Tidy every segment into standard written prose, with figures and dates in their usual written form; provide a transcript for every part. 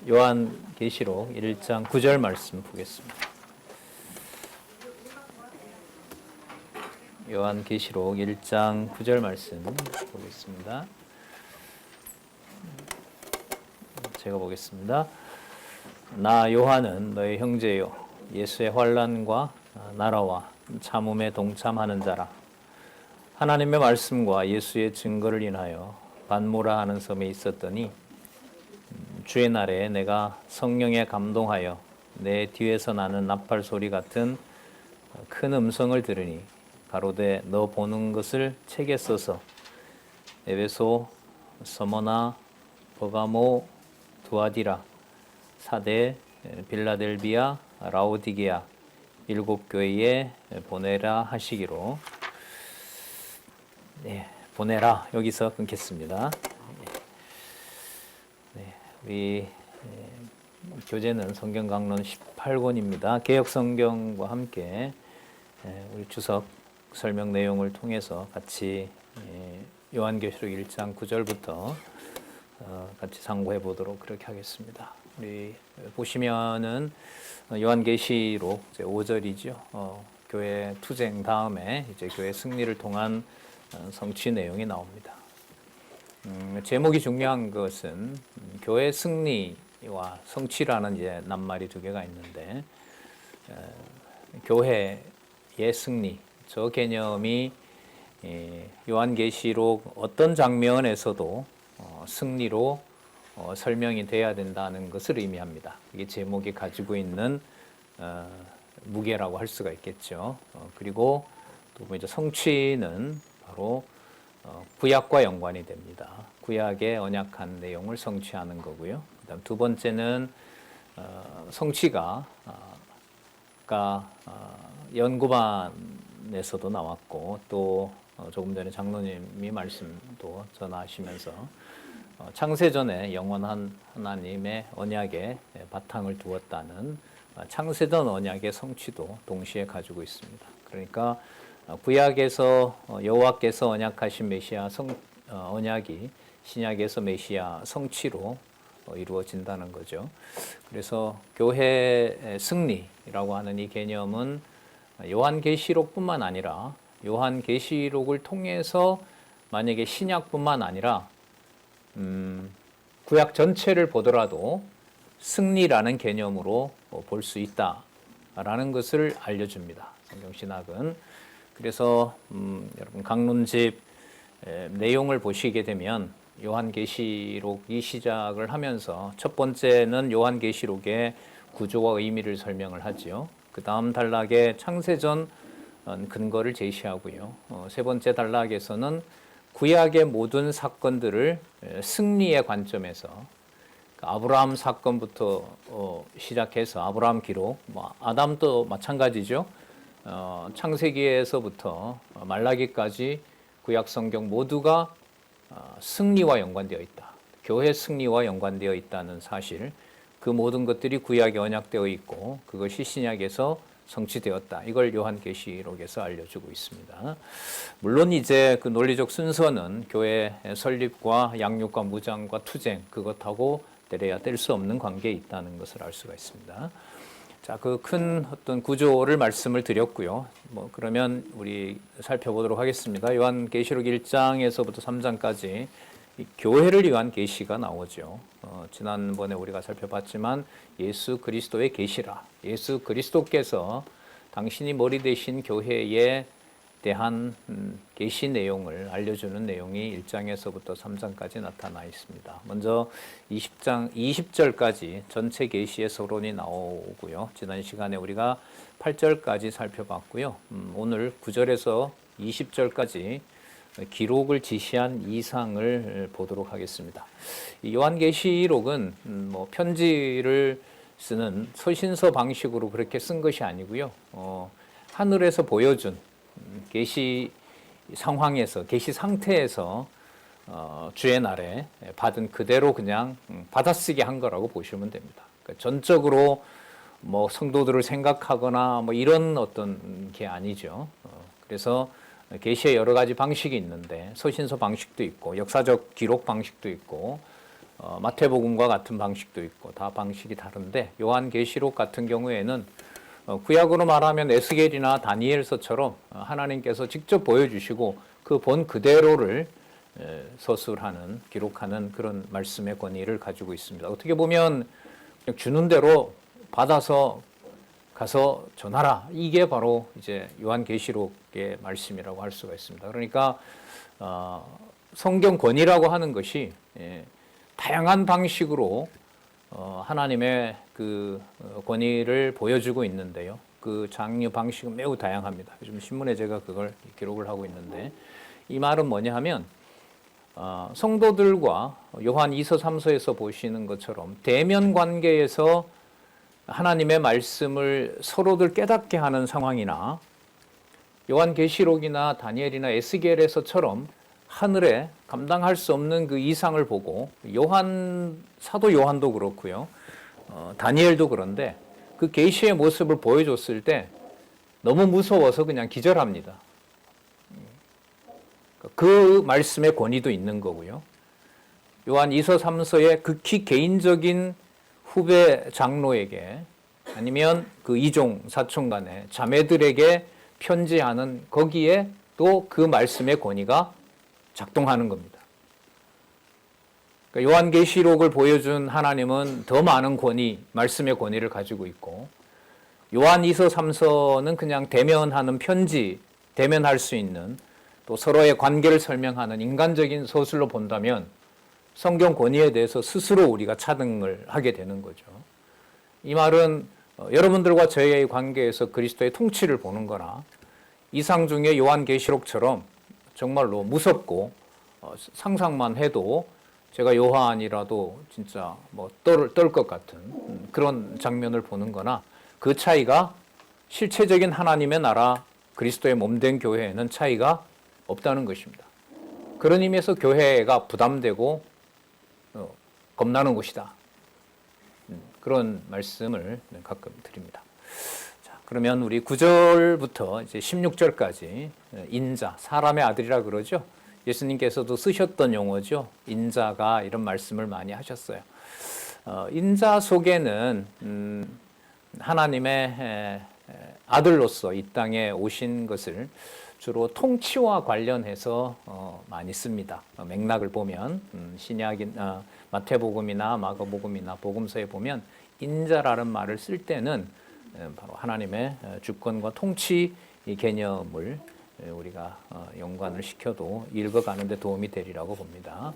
요한계시록 1장 9절 말씀 보겠습니다. 요한계시록 1장 9절 말씀 보겠습니다. 제가 보겠습니다. 나 요한은 너의 형제요 예수의 환난과 나라와 참음에 동참하는 자라. 하나님의 말씀과 예수의 증거를 인하여 반모라 하는 섬에 있었더니 주의 날에 내가 성령에 감동하여 내 뒤에서 나는 나팔 소리 같은 큰 음성을 들으니 가로되 너 보는 것을 책에 써서 에베소, 서머나, 버가모, 두아디라, 사대, 빌라델비아, 라오디게아 일곱 교회에 보내라 하시기로. 네, 보내라 여기서 끊겠습니다. 네, 우리 교재는 성경 강론 18권입니다. 개역 성경과 함께 우리 주석 설명 내용을 통해서 같이 요한계시록 1장 9절부터 같이 상고해 보도록 그렇게 하겠습니다. 우리 보시면은 요한계시록 5절이죠. 교회 투쟁 다음에 이제 교회 승리를 통한 성취 내용이 나옵니다. 제목이 중요한 것은 교회 승리와 성취라는 이제 낱말이 두 개가 있는데, 교회의 승리, 저 개념이 요한계시록 어떤 장면에서도 승리로 설명이 돼야 된다는 것을 의미합니다. 이게 제목이 가지고 있는 무게라고 할 수가 있겠죠. 그리고 또 이제 성취는 바로 구약과 연관이 됩니다. 구약의 언약한 내용을 성취하는 거고요. 그다음 두 번째는 성취가 연구반에서도 나왔고, 또 조금 전에 장로님이 말씀도 전하시면서 창세전에 영원한 하나님의 언약에 바탕을 두었다는 창세전 언약의 성취도 동시에 가지고 있습니다. 그러니까 구약에서 여호와께서 언약하신 메시아 언약이 신약에서 메시아 성취로 이루어진다는 거죠. 그래서 교회의 승리라고 하는 이 개념은 요한계시록뿐만 아니라 요한계시록을 통해서 만약에 신약뿐만 아니라 구약 전체를 보더라도 승리라는 개념으로 볼 수 있다라는 것을 알려줍니다. 성경신학은. 그래서 여러분 강론집 내용을 보시게 되면 요한계시록이 시작을 하면서 첫 번째는 요한계시록의 구조와 의미를 설명을 하지요. 그 다음 단락에 창세전 근거를 제시하고요. 세 번째 단락에서는 구약의 모든 사건들을 승리의 관점에서 아브라함 사건부터 시작해서 아브라함 기록, 아담도 마찬가지죠. 창세기에서부터 말라기까지 구약 성경 모두가 승리와 연관되어 있다. 교회 승리와 연관되어 있다는 사실, 그 모든 것들이 구약에 언약되어 있고 그것이 신약에서 성취되었다. 이걸 요한계시록에서 알려주고 있습니다. 물론 이제 그 논리적 순서는 교회 설립과 양육과 무장과 투쟁, 그것하고 때려야 뗄 수 없는 관계에 있다는 것을 알 수가 있습니다. 자, 그 큰 어떤 구조를 말씀을 드렸고요. 그러면 우리 살펴보도록 하겠습니다. 요한계시록 1장에서부터 3장까지 교회를 위한 계시가 나오죠. 지난번에 우리가 살펴봤지만 예수 그리스도의 계시라. 예수 그리스도께서 당신이 머리 되신 교회에 대한 계시 내용을 알려주는 내용이 1장에서부터 3장까지 나타나 있습니다. 먼저 20절까지 전체 계시의 서론이 나오고요. 지난 시간에 우리가 8절까지 살펴봤고요. 오늘 9절에서 20절까지 기록을 지시한 이상을 보도록 하겠습니다. 요한계시록은 편지를 쓰는 서신서 방식으로 그렇게 쓴 것이 아니고요. 하늘에서 보여준 계시 상황에서, 계시 상태에서 주의 날에 받은 그대로 그냥 받아쓰기 한 거라고 보시면 됩니다. 그러니까 전적으로 성도들을 생각하거나 이런 어떤 게 아니죠. 그래서 계시의 여러 가지 방식이 있는데 서신서 방식도 있고 역사적 기록 방식도 있고 마태복음과 같은 방식도 있고 다 방식이 다른데 요한계시록 같은 경우에는 구약으로 말하면 에스겔이나 다니엘서처럼 하나님께서 직접 보여주시고 그 본 그대로를 서술하는 기록하는 그런 말씀의 권위를 가지고 있습니다. 어떻게 보면 그냥 주는 대로 받아서 가서 전하라, 이게 바로 이제 요한계시록의 말씀이라고 할 수가 있습니다. 그러니까 성경 권위라고 하는 것이 다양한 방식으로 하나님의 그 권위를 보여주고 있는데요. 그 장류 방식은 매우 다양합니다. 요즘 신문에 제가 그걸 기록을 하고 있는데, 이 말은 뭐냐 하면 성도들과 요한 2서 3서에서 보시는 것처럼 대면 관계에서 하나님의 말씀을 서로들 깨닫게 하는 상황이나 요한계시록이나 다니엘이나 에스겔에서처럼 하늘에 감당할 수 없는 그 이상을 보고, 사도 요한도 그렇고요, 다니엘도 그런데 그 계시의 모습을 보여줬을 때 너무 무서워서 그냥 기절합니다. 그 말씀의 권위도 있는 거고요. 요한 2서 3서의 극히 개인적인 후배 장로에게 아니면 그 이종 사촌 간의 자매들에게 편지하는 거기에 또 그 말씀의 권위가 작동하는 겁니다. 그러니까 요한계시록을 보여준 하나님은 더 많은 권위, 말씀의 권위를 가지고 있고, 요한 2서 3서는 그냥 대면하는 편지, 대면할 수 있는, 또 서로의 관계를 설명하는 인간적인 서술로 본다면 성경 권위에 대해서 스스로 우리가 차등을 하게 되는 거죠. 이 말은 여러분들과 저의 관계에서 그리스도의 통치를 보는 거나 이상 중에 요한계시록처럼 정말로 무섭고 상상만 해도 제가 요한이라도 진짜 뭐 떨 것 같은 그런 장면을 보는 거나, 그 차이가 실체적인 하나님의 나라 그리스도의 몸된 교회에는 차이가 없다는 것입니다. 그런 의미에서 교회가 부담되고 겁나는 곳이다, 그런 말씀을 가끔 드립니다. 자, 그러면 우리 9절부터 이제 16절까지 인자, 사람의 아들이라 그러죠. 예수님께서도 쓰셨던 용어죠. 인자가, 이런 말씀을 많이 하셨어요. 인자 속에는 하나님의 아들로서 이 땅에 오신 것을 주로 통치와 관련해서 많이 씁니다. 맥락을 보면 마태복음이나 마가복음이나 복음서에 보면 인자라는 말을 쓸 때는 바로 하나님의 주권과 통치 이 개념을 우리가 연관을 시켜도 읽어가는 데 도움이 되리라고 봅니다.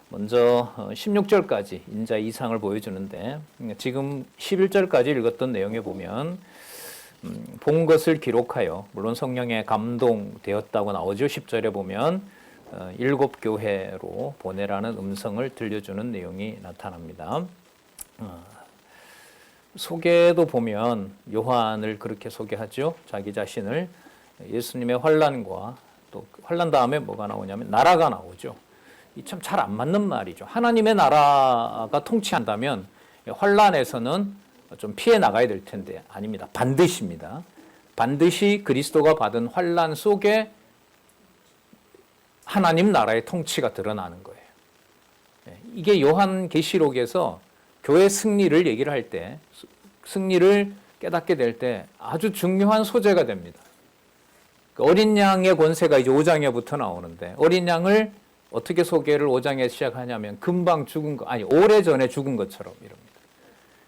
먼저 16절까지 인자 이상을 보여주는데, 지금 11절까지 읽었던 내용에 보면 본 것을 기록하여, 물론 성령에 감동되었다고 나오죠. 10절에 보면 7 교회로 보내라는 음성을 들려주는 내용이 나타납니다. 소개도 보면 요한을 그렇게 소개하죠. 자기 자신을 예수님의 환난과, 또 환난 다음에 뭐가 나오냐면 나라가 나오죠. 이 참 잘 안 맞는 말이죠. 하나님의 나라가 통치한다면 환난에서는 좀 피해 나가야 될 텐데, 아닙니다. 반드시입니다. 반드시 그리스도가 받은 환난 속에 하나님 나라의 통치가 드러나는 거예요. 이게 요한계시록에서 교회 승리를 얘기를 할 때, 승리를 깨닫게 될 때 아주 중요한 소재가 됩니다. 어린 양의 권세가 이제 5장에부터 나오는데, 어린 양을 어떻게 소개를 5장에 시작하냐면 금방 죽은 거, 아니 오래전에 죽은 것처럼 이럽니다.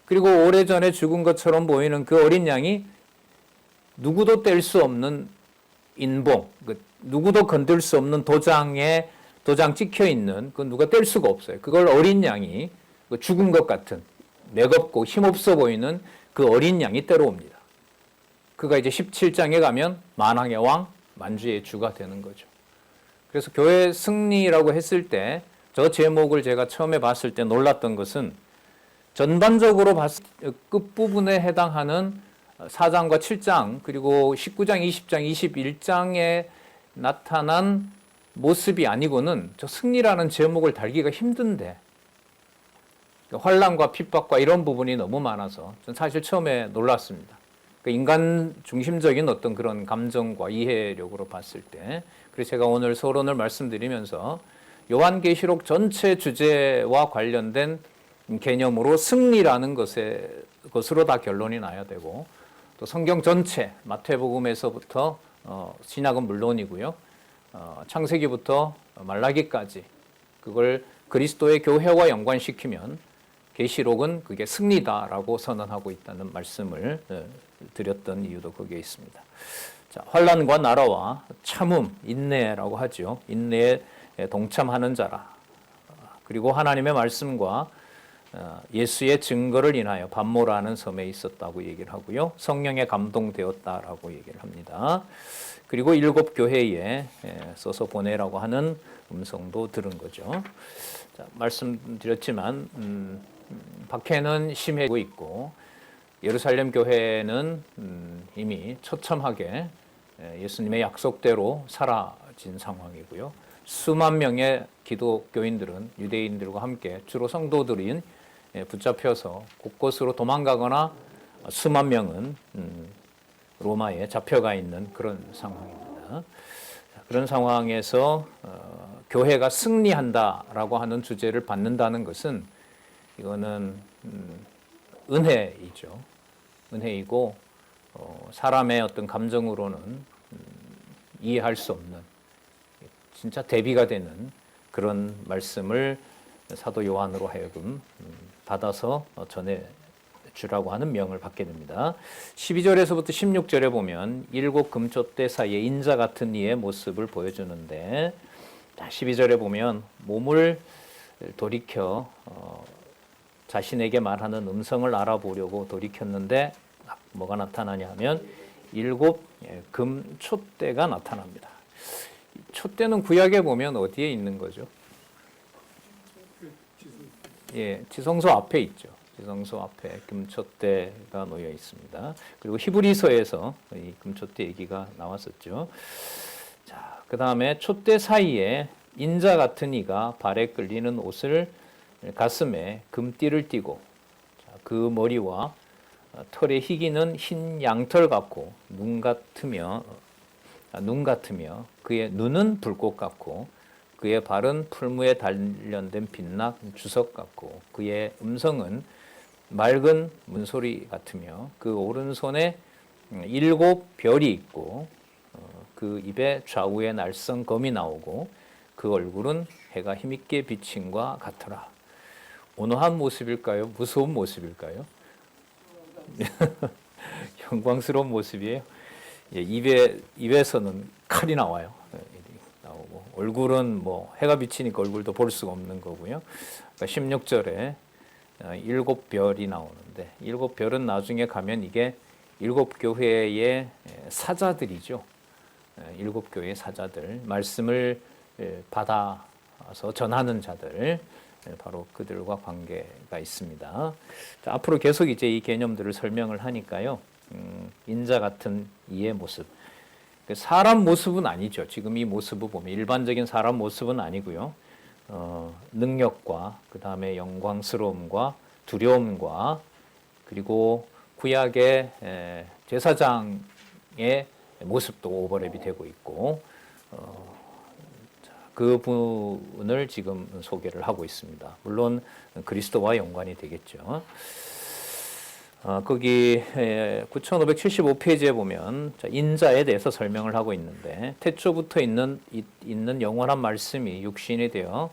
그리고 오래전에 죽은 것처럼 보이는 그 어린 양이 누구도 뗄 수 없는 인봉, 누구도 건들 수 없는 도장에 도장 찍혀 있는, 그 누가 뗄 수가 없어요. 그걸 어린 양이, 죽은 것 같은 매겁고 힘없어 보이는 그 어린 양이 때려옵니다. 그가 이제 17장에 가면 만왕의 왕, 만주의 주가 되는 거죠. 그래서 교회 승리라고 했을 때, 저 제목을 제가 처음에 봤을 때 놀랐던 것은 전반적으로 봤을 때 끝부분에 해당하는 4장과 7장, 그리고 19장, 20장, 21장에 나타난 모습이 아니고는 저 승리라는 제목을 달기가 힘든데, 환난과 핍박과 이런 부분이 너무 많아서 전 사실 처음에 놀랐습니다. 인간 중심적인 어떤 그런 감정과 이해력으로 봤을 때. 그래서 제가 오늘 서론을 말씀드리면서 요한계시록 전체 주제와 관련된 개념으로 승리라는 것으로 다 결론이 나야 되고, 또 성경 전체 마태복음에서부터 신약은 물론이고요, 창세기부터 말라기까지 그걸 그리스도의 교회와 연관시키면 계시록은 그게 승리다라고 선언하고 있다는 말씀을 드렸던 이유도 거기에 있습니다. 자, 환난과 나라와 참음, 인내라고 하죠. 인내에 동참하는 자라. 그리고 하나님의 말씀과 예수의 증거를 인하여 반모라는 섬에 있었다고 얘기를 하고요. 성령에 감동되었다라고 얘기를 합니다. 그리고 7 교회에 써서 보내라고 하는 음성도 들은 거죠. 자, 말씀드렸지만 박해는 심해지고 있고, 예루살렘 교회는 이미 처참하게 예수님의 약속대로 사라진 상황이고요. 수만 명의 기독교인들은 유대인들과 함께 주로 성도들인 붙잡혀서 곳곳으로 도망가거나, 수만 명은 로마에 잡혀가 있는 그런 상황입니다. 그런 상황에서 교회가 승리한다라고 하는 주제를 받는다는 것은, 이거는 은혜이죠. 은혜이고, 사람의 어떤 감정으로는 이해할 수 없는, 진짜 대비가 되는 그런 말씀을 사도 요한으로 하여금 받아서 전해주라고 하는 명을 받게 됩니다. 12절에서부터 16절에 보면 7 금촛대 사이에 인자 같은 이의 모습을 보여주는데, 12절에 보면 몸을 돌이켜 자신에게 말하는 음성을 알아보려고 돌이켰는데 뭐가 나타나냐 하면 7 금촛대가 나타납니다. 촛대는 구약에 보면 어디에 있는 거죠? 예, 지성소 앞에 있죠. 지성소 앞에 금촛대가 놓여 있습니다. 그리고 히브리서에서 이 금촛대 얘기가 나왔었죠. 자, 그 다음에 촛대 사이에 인자 같은 이가 발에 끌리는 옷을, 가슴에 금띠를 띠고, 그 머리와 털의 희기는 흰 양털 같고 눈 같으며 그의 눈은 불꽃 같고, 그의 발은 풀무에 단련된 빛낙 주석 같고, 그의 음성은 맑은 문소리 같으며, 그 오른손에 7 별이 있고, 그 입에 좌우에 날선 검이 나오고, 그 얼굴은 해가 힘있게 비친과 같더라. 온화한 모습일까요? 무서운 모습일까요? 영광스러운 모습이에요. 예, 입에서는 칼이 나와요. 나오고, 얼굴은 뭐 해가 비치니까 얼굴도 볼 수가 없는 거고요. 그러니까 16절에 7 별이 나오는데, 7 별은 나중에 가면 이게 7 교회의 사자들이죠. 7 교회의 사자들, 말씀을 받아서 전하는 자들, 바로 그들과 관계가 있습니다. 자, 앞으로 계속 이제 이 개념들을 설명을 하니까요. 인자 같은 이의 모습. 사람 모습은 아니죠. 지금 이 모습을 보면 일반적인 사람 모습은 아니고요. 능력과 그 다음에 영광스러움과 두려움과, 그리고 구약의 제사장의 모습도 오버랩이 되고 있고, 그 분을 지금 소개를 하고 있습니다. 물론 그리스도와 연관이 되겠죠. 거기 9575페이지에 보면 인자에 대해서 설명을 하고 있는데, 태초부터 있는 영원한 말씀이 육신이 되어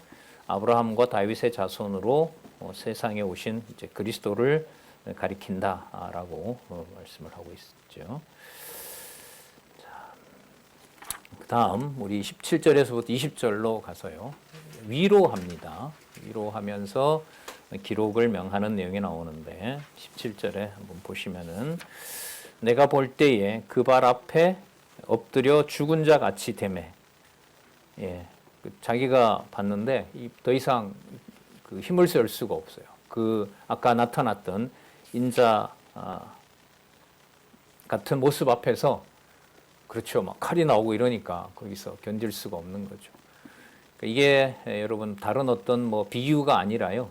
아브라함과 다윗의 자손으로 세상에 오신 이제 그리스도를 가리킨다라고 말씀을 하고 있죠. 그 다음 우리 17절에서부터 20절로 가서요, 위로합니다. 위로하면서 기록을 명하는 내용이 나오는데, 17절에 한번 보시면은, 내가 볼 때에 그 발 앞에 엎드려 죽은 자 같이 되매. 예, 자기가 봤는데 더 이상 그 힘을 쓸 수가 없어요. 그 아까 나타났던 인자 같은 모습 앞에서, 그렇죠, 막 칼이 나오고 이러니까 거기서 견딜 수가 없는 거죠. 이게 여러분 다른 어떤 뭐 비유가 아니라요,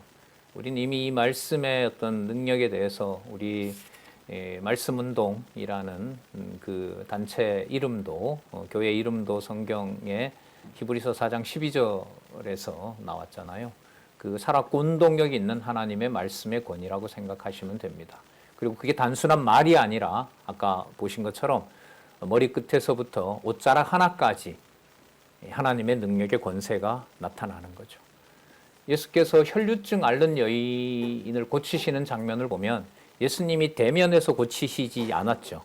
우리는 이미 이 말씀의 어떤 능력에 대해서 우리 말씀운동이라는 그 단체 이름도, 교회 이름도 성경에 히브리서 4장 10절에서 나왔잖아요. 그 살았고 운동력 있는 하나님의 말씀의 권위라고 생각하시면 됩니다. 그리고 그게 단순한 말이 아니라 아까 보신 것처럼 머리끝에서부터 옷자락 하나까지 하나님의 능력의 권세가 나타나는 거죠. 예수께서 혈류증 앓는 여인을 고치시는 장면을 보면 예수님이 대면에서 고치시지 않았죠.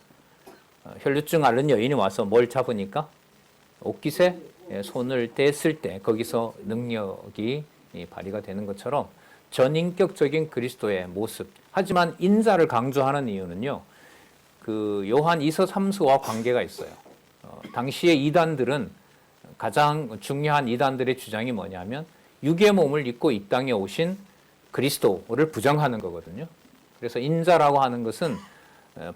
혈류증 앓는 여인이 와서 뭘 잡으니까 옷깃에 손을 댔을 때 거기서 능력이 발휘가 되는 것처럼 전인격적인 그리스도의 모습. 하지만 인자를 강조하는 이유는요. 그 요한 2서 3서와 관계가 있어요. 당시의 이단들은 가장 중요한 이단들의 주장이 뭐냐면 육의 몸을 입고 이 땅에 오신 그리스도를 부정하는 거거든요. 그래서 인자라고 하는 것은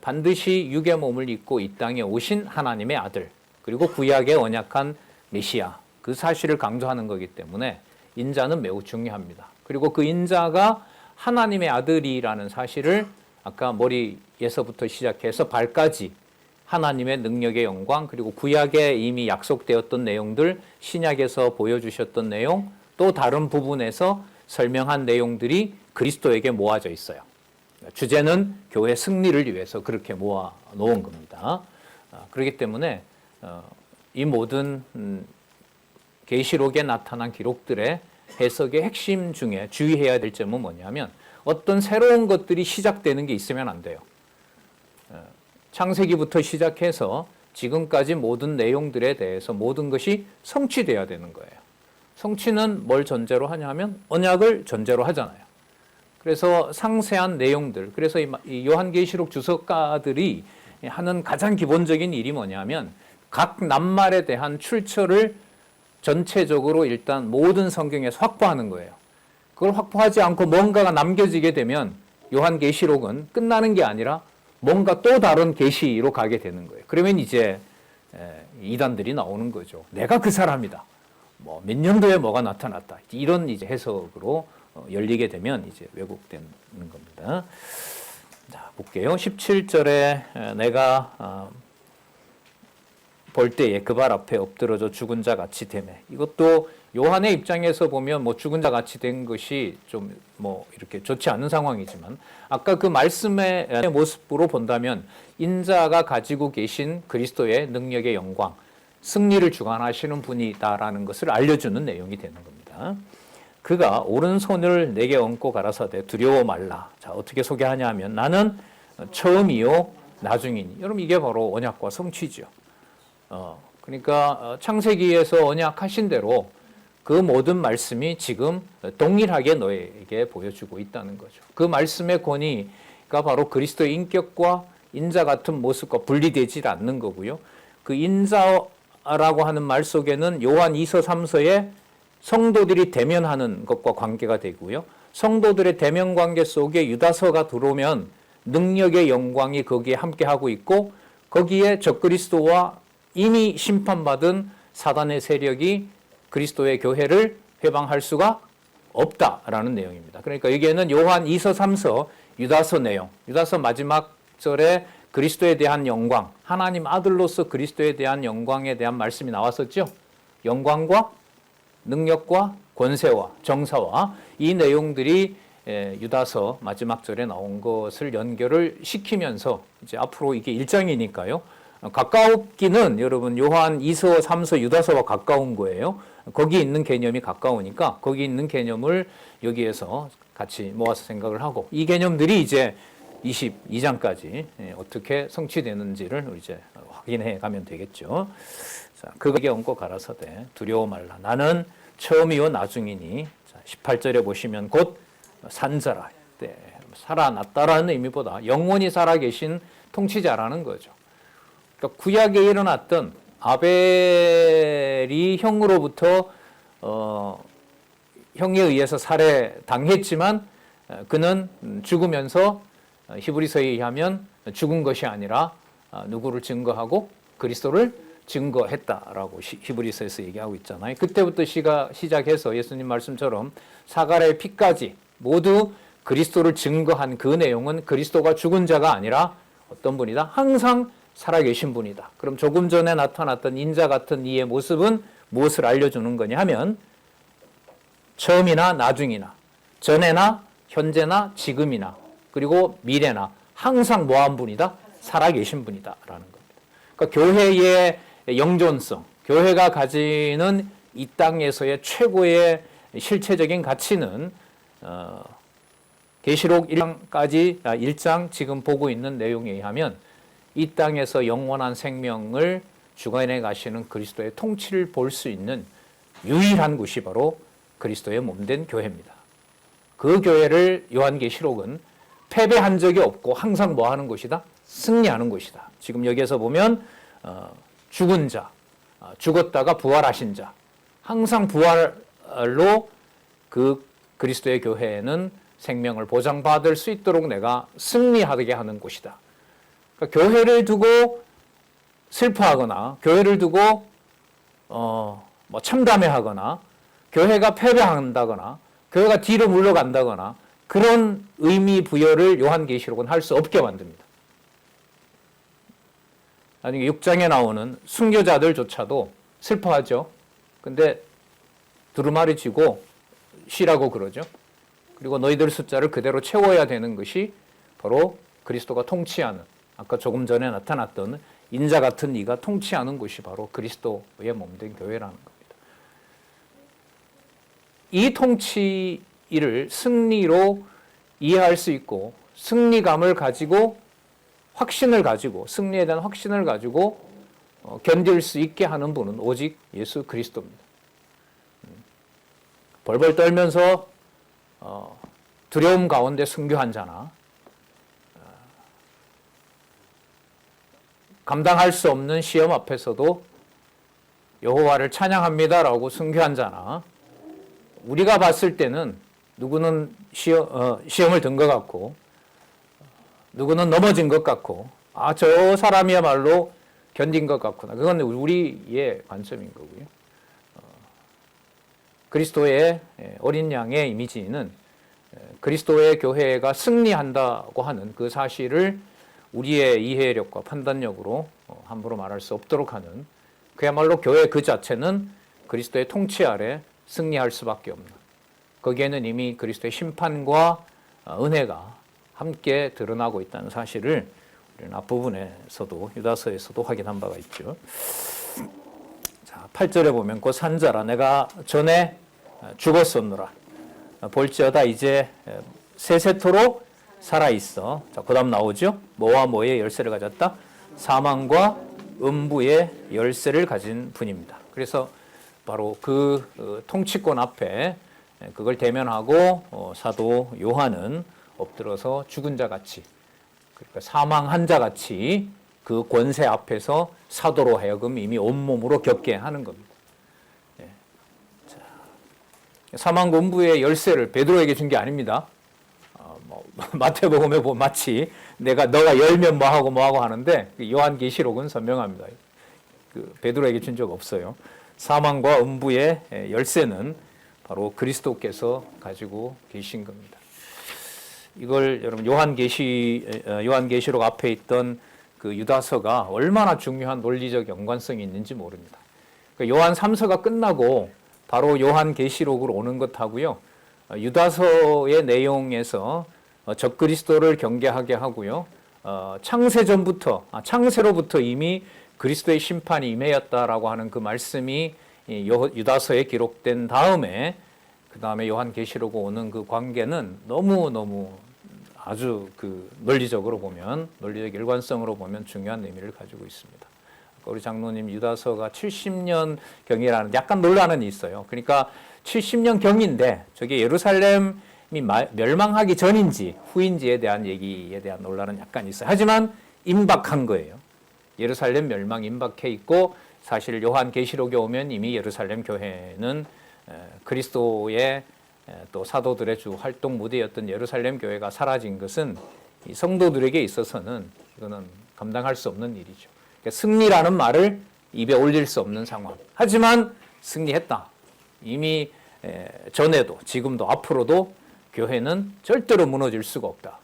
반드시 육의 몸을 입고 이 땅에 오신 하나님의 아들, 그리고 구약의 언약한 메시아, 그 사실을 강조하는 거기 때문에 인자는 매우 중요합니다. 그리고 그 인자가 하나님의 아들이라는 사실을 아까 머리에서부터 시작해서 발까지 하나님의 능력의 영광, 그리고 구약에 이미 약속되었던 내용들, 신약에서 보여주셨던 내용, 또 다른 부분에서 설명한 내용들이 그리스도에게 모아져 있어요. 주제는 교회 승리를 위해서 그렇게 모아 놓은 겁니다. 그렇기 때문에 이 모든 계시록에 나타난 기록들의 해석의 핵심 중에 주의해야 될 점은 뭐냐면 어떤 새로운 것들이 시작되는 게 있으면 안 돼요. 창세기부터 시작해서 지금까지 모든 내용들에 대해서 모든 것이 성취돼야 되는 거예요. 성취는 뭘 전제로 하냐면 언약을 전제로 하잖아요. 그래서 상세한 내용들, 그래서 이 요한계시록 주석가들이 하는 가장 기본적인 일이 뭐냐면 각 낱말에 대한 출처를 전체적으로 일단 모든 성경에서 확보하는 거예요. 그걸 확보하지 않고 뭔가가 남겨지게 되면 요한계시록은 끝나는 게 아니라 뭔가 또 다른 계시로 가게 되는 거예요. 그러면 이제 이단들이 나오는 거죠. 내가 그 사람이다. 뭐 몇 년도에 뭐가 나타났다. 이런 이제 해석으로 열리게 되면 이제 왜곡되는 겁니다. 자, 볼게요. 17절에 내가 볼 때에 그 발 앞에 엎드러져 죽은 자 같이 되매. 이것도 요한의 입장에서 보면 뭐 죽은 자 같이 된 것이 좀 뭐 이렇게 좋지 않은 상황이지만 아까 그 말씀의 모습으로 본다면 인자가 가지고 계신 그리스도의 능력의 영광, 승리를 주관하시는 분이다라는 것을 알려주는 내용이 되는 겁니다. 그가 오른손을 내게 얹고 가라사대 두려워 말라. 자, 어떻게 소개하냐면 나는 처음이요 나중이니. 여러분 이게 바로 언약과 성취죠. 그러니까 창세기에서 언약하신 대로 그 모든 말씀이 지금 동일하게 너에게 보여주고 있다는 거죠. 그 말씀의 권위가 바로 그리스도의 인격과 인자 같은 모습과 분리되지 않는 거고요. 그 인자라고 하는 말 속에는 요한 2서 3서에 성도들이 대면하는 것과 관계가 되고요. 성도들의 대면 관계 속에 유다서가 들어오면 능력의 영광이 거기에 함께하고 있고 거기에 적그리스도와 이미 심판받은 사단의 세력이 그리스도의 교회를 회방할 수가 없다라는 내용입니다. 그러니까 여기에는 요한 2서 3서 유다서 내용, 유다서 마지막 절에 그리스도에 대한 영광, 하나님 아들로서 그리스도에 대한 영광에 대한 말씀이 나왔었죠. 영광과 능력과 권세와 정사와 이 내용들이 유다서 마지막 절에 나온 것을 연결을 시키면서 이제 앞으로 이게 1장이니까요. 가까웠기는 여러분 요한 2서, 3서, 유다서와 가까운 거예요. 거기 있는 개념이 가까우니까 거기 있는 개념을 여기에서 같이 모아서 생각을 하고 이 개념들이 이제 22장까지 어떻게 성취되는지를 이제 확인해 가면 되겠죠. 자, 그에게 얹고 가라사대 두려워 말라. 나는 처음이요 나중이니. 자, 18절에 보시면 곧 산자라. 네, 살아났다라는 의미보다 영원히 살아계신 통치자라는 거죠. 그러니까 구약에 일어났던 아벨이 형으로부터 형에 의해서 살해당했지만 그는 죽으면서 히브리서에 의하면 죽은 것이 아니라 누구를 증거하고 그리스도를 증거했다라고 히브리서에서 얘기하고 있잖아요. 그때부터 시작해서 예수님 말씀처럼 사가랴의 피까지 모두 그리스도를 증거한 그 내용은 그리스도가 죽은 자가 아니라 어떤 분이다? 항상 살아계신 분이다. 그럼 조금 전에 나타났던 인자 같은 이의 모습은 무엇을 알려주는 거냐 하면 처음이나 나중이나 전에나 현재나 지금이나 그리고 미래나 항상 뭐한 분이다? 살아계신 분이다라는 겁니다. 그러니까 교회의 영존성, 교회가 가지는 이 땅에서의 최고의 실체적인 가치는 계시록 1장 지금 보고 있는 내용에 의하면 이 땅에서 영원한 생명을 주관해 가시는 그리스도의 통치를 볼 수 있는 유일한 곳이 바로 그리스도의 몸된 교회입니다. 그 교회를 요한계시록은 패배한 적이 없고 항상 뭐 하는 곳이다? 승리하는 곳이다. 지금 여기에서 보면 죽은 자, 죽었다가 부활하신 자, 항상 부활로 그 그리스도의 교회는 생명을 보장받을 수 있도록 내가 승리하게 하는 곳이다. 그러니까 교회를 두고 슬퍼하거나 교회를 두고 뭐 참담해하거나 교회가 패배한다거나 교회가 뒤로 물러간다거나 그런 의미 부여를 요한계시록은 할 수 없게 만듭니다. 나중에 6장에 나오는 순교자들조차도 슬퍼하죠. 근데 두루마리 쥐고 쉬라고 그러죠. 그리고 너희들 숫자를 그대로 채워야 되는 것이 바로 그리스도가 통치하는, 아까 조금 전에 나타났던 인자 같은 이가 통치하는 곳이 바로 그리스도의 몸된 교회라는 겁니다. 이 통치를 승리로 이해할 수 있고 승리감을 가지고 확신을 가지고 승리에 대한 확신을 가지고 견딜 수 있게 하는 분은 오직 예수 그리스도입니다. 벌벌 떨면서 두려움 가운데 순교한 자나 감당할 수 없는 시험 앞에서도 여호와를 찬양합니다라고 순교한 자나 우리가 봤을 때는 누구는 시험을 든 것 같고 누구는 넘어진 것 같고 저 사람이야말로 견딘 것 같구나. 그건 우리의 관점인 거고요. 그리스도의 어린 양의 이미지는 그리스도의 교회가 승리한다고 하는 그 사실을 우리의 이해력과 판단력으로 함부로 말할 수 없도록 하는 그야말로 교회 그 자체는 그리스도의 통치 아래 승리할 수밖에 없는 거기에는 이미 그리스도의 심판과 은혜가 함께 드러나고 있다는 사실을 우리는 앞부분에서도 유다서에서도 확인한 바가 있죠. 자, 8절에 보면 곧 산자라 내가 전에 죽었었노라 볼지어다 이제 세세토록 살아있어. 자, 그 다음 나오죠. 뭐와 뭐의 열쇠를 가졌다? 사망과 음부의 열쇠를 가진 분입니다. 그래서 바로 그 통치권 앞에 그걸 대면하고 사도 요한은 엎드려서 죽은 자 같이 그러니까 사망한 자 같이 그 권세 앞에서 사도로 하여금 이미 온몸으로 겪게 하는 겁니다. 자, 사망과 음부의 열쇠를 베드로에게 준 게 아닙니다. 마태복음에 보면 마치 너가 열면 뭐하고 하는데 요한계시록은 선명합니다. 그 베드로에게 준 적 없어요. 사망과 음부의 열쇠는 바로 그리스도께서 가지고 계신 겁니다. 이걸 여러분 요한계시록 앞에 있던 그 유다서가 얼마나 중요한 논리적 연관성이 있는지 모릅니다. 그러니까 요한 3서가 끝나고 바로 요한계시록으로 오는 것하고요. 유다서의 내용에서 적그리스도를 경계하게 하고요. 창세로부터 이미 그리스도의 심판이 임하였다라고 하는 그 말씀이 유다서에 기록된 다음에 그 다음에 요한계시록 오는 그 관계는 너무 아주 그 논리적 일관성으로 보면 중요한 의미를 가지고 있습니다. 우리 장로님 유다서가 70년 경이라는 약간 논란은 있어요. 그러니까 70년 경인데 저게 예루살렘이 멸망하기 전인지 후인지에 대한 얘기에 대한 논란은 약간 있어요. 하지만 임박한 거예요. 예루살렘 멸망 임박해 있고 사실 요한계시록에 오면 이미 예루살렘 교회는 그리스도의 또 사도들의 주 활동 무대였던 예루살렘 교회가 사라진 것은 이 성도들에게 있어서는 이거는 감당할 수 없는 일이죠. 그러니까 승리라는 말을 입에 올릴 수 없는 상황. 하지만 승리했다. 이미 전에도 지금도 앞으로도 교회는 절대로 무너질 수가 없다.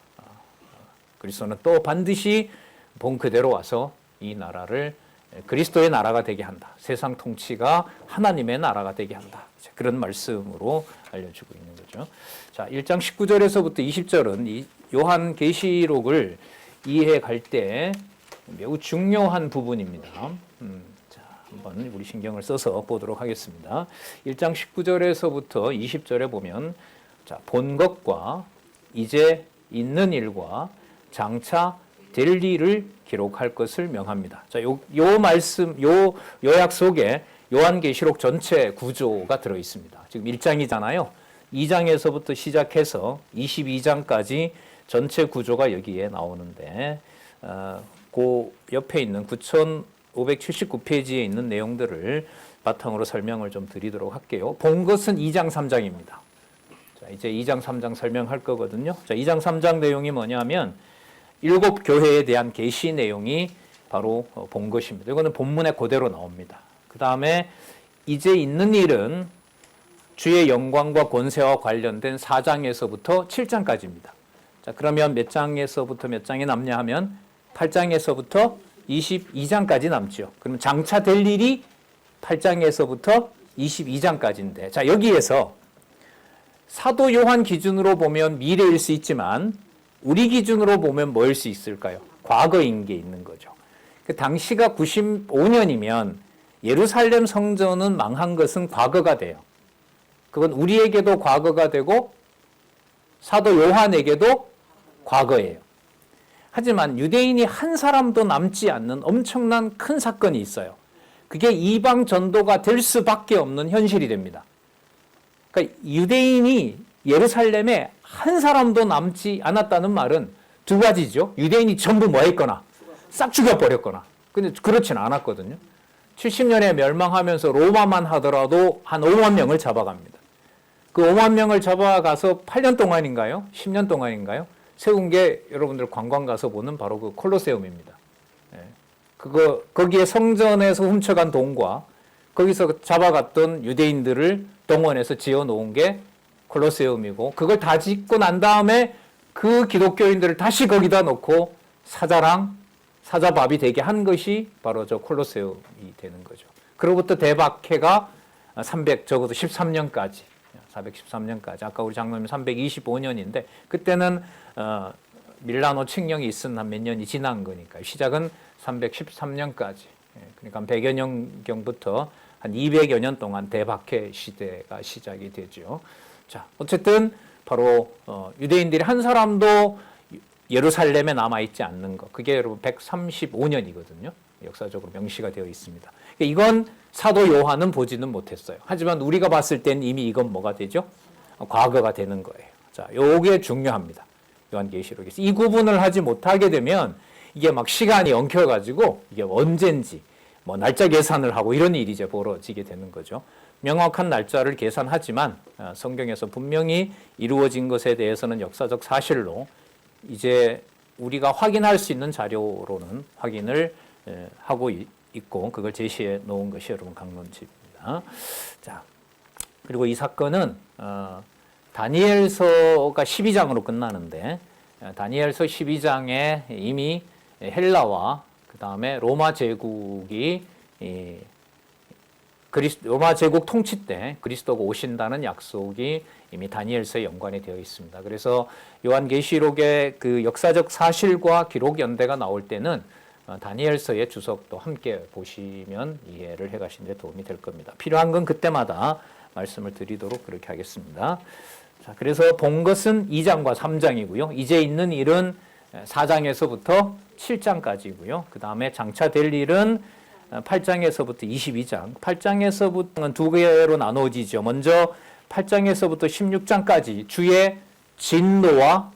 그리스도는 또 반드시 본 그대로 와서 이 나라를 그리스도의 나라가 되게 한다. 세상 통치가 하나님의 나라가 되게 한다. 그런 말씀으로 알려주고 있는 거죠. 자, 1장 19절에서부터 20절은 이 요한계시록을 이해해 갈 때 매우 중요한 부분입니다. 자, 한번 우리 신경을 써서 보도록 하겠습니다. 1장 19절에서부터 20절에 보면 자, 본 것과 이제 있는 일과 장차 될 일을 기록할 것을 명합니다. 자, 요 말씀, 요약 속에 요한계시록 전체 구조가 들어 있습니다. 지금 1장이잖아요. 2장에서부터 시작해서 22장까지 전체 구조가 여기에 나오는데, 그 옆에 있는 9579페이지에 있는 내용들을 바탕으로 설명을 좀 드리도록 할게요. 본 것은 2장, 3장입니다. 자, 이제 2장, 3장 설명할 거거든요. 자, 2장, 3장 내용이 뭐냐면 7 교회에 대한 계시 내용이 바로 본 것입니다. 이거는 본문에 그대로 나옵니다. 그 다음에 이제 있는 일은 주의 영광과 권세와 관련된 4장에서부터 7장까지입니다. 자, 그러면 몇 장에서부터 몇 장이 남냐 하면 8장에서부터 22장까지 남죠. 그러면 장차 될 일이 8장에서부터 22장까지인데, 자, 여기에서 사도 요한 기준으로 보면 미래일 수 있지만 우리 기준으로 보면 뭐일 수 있을까요? 과거인 게 있는 거죠. 그 당시가 95년이면 예루살렘 성전은 망한 것은 과거가 돼요. 그건 우리에게도 과거가 되고 사도 요한에게도 과거예요. 하지만 유대인이 한 사람도 남지 않는 엄청난 큰 사건이 있어요. 그게 이방 전도가 될 수밖에 없는 현실이 됩니다. 그러니까 유대인이 예루살렘에 한 사람도 남지 않았다는 말은 두 가지죠. 유대인이 전부 뭐 했거나 싹 죽여버렸거나. 근데 그렇진 않았거든요. 70년에 멸망하면서 로마만 하더라도 한 5만 명을 잡아갑니다. 그 5만 명을 잡아가서 8년 동안인가요? 10년 동안인가요? 세운 게 여러분들 관광 가서 보는 바로 그 콜로세움입니다. 거기에 성전에서 훔쳐간 돈과 거기서 잡아갔던 유대인들을 동원해서 지어 놓은 게 콜로세움이고, 그걸 다 짓고 난 다음에 그 기독교인들을 다시 거기다 놓고 사자밥이 되게 한 것이 바로 저 콜로세움이 되는 거죠. 그로부터 대박해가 적어도 13년까지, 413년까지, 아까 우리 장로님 325년인데, 그때는 밀라노 칙령이 있은 한 몇 년이 지난 거니까, 시작은 313년까지, 그러니까 100여 년경부터 한 200여 년 동안 대박해 시대가 시작이 되죠. 자, 어쨌든 바로 유대인들이 한 사람도 예루살렘에 남아있지 않는 것, 그게 여러분 135년이거든요. 역사적으로 명시가 되어 있습니다. 이건 사도 요한은 보지는 못했어요. 하지만 우리가 봤을 땐 이미 이건 뭐가 되죠? 과거가 되는 거예요. 자, 요게 중요합니다. 요한계시록에서 이 구분을 하지 못하게 되면 이게 막 시간이 엉켜가지고 이게 언젠지 뭐 날짜 계산을 하고 이런 일이 이제 벌어지게 되는 거죠. 명확한 날짜를 계산하지만 성경에서 분명히 이루어진 것에 대해서는 역사적 사실로 이제 우리가 확인할 수 있는 자료로는 확인을 하고 있고, 그걸 제시해 놓은 것이 여러분 강론집입니다. 자, 그리고 이 사건은 다니엘서가 12장으로 끝나는데, 다니엘서 12장에 이미 헬라와 그 다음에 로마 제국이 로마 제국 통치 때 그리스도가 오신다는 약속이 이미 다니엘서에 연관이 되어 있습니다. 그래서 요한계시록의 그 역사적 사실과 기록 연대가 나올 때는 다니엘서의 주석도 함께 보시면 이해를 해가시는 데 도움이 될 겁니다. 필요한 건 그때마다 말씀을 드리도록 그렇게 하겠습니다. 자, 그래서 본 것은 2장과 3장이고요. 이제 있는 일은 4장에서부터 7장까지고요. 그 다음에 장차 될 일은 8장에서부터 22장. 8장에서부터는 두 개로 나눠지죠. 먼저 8장에서부터 16장까지 주의 진노와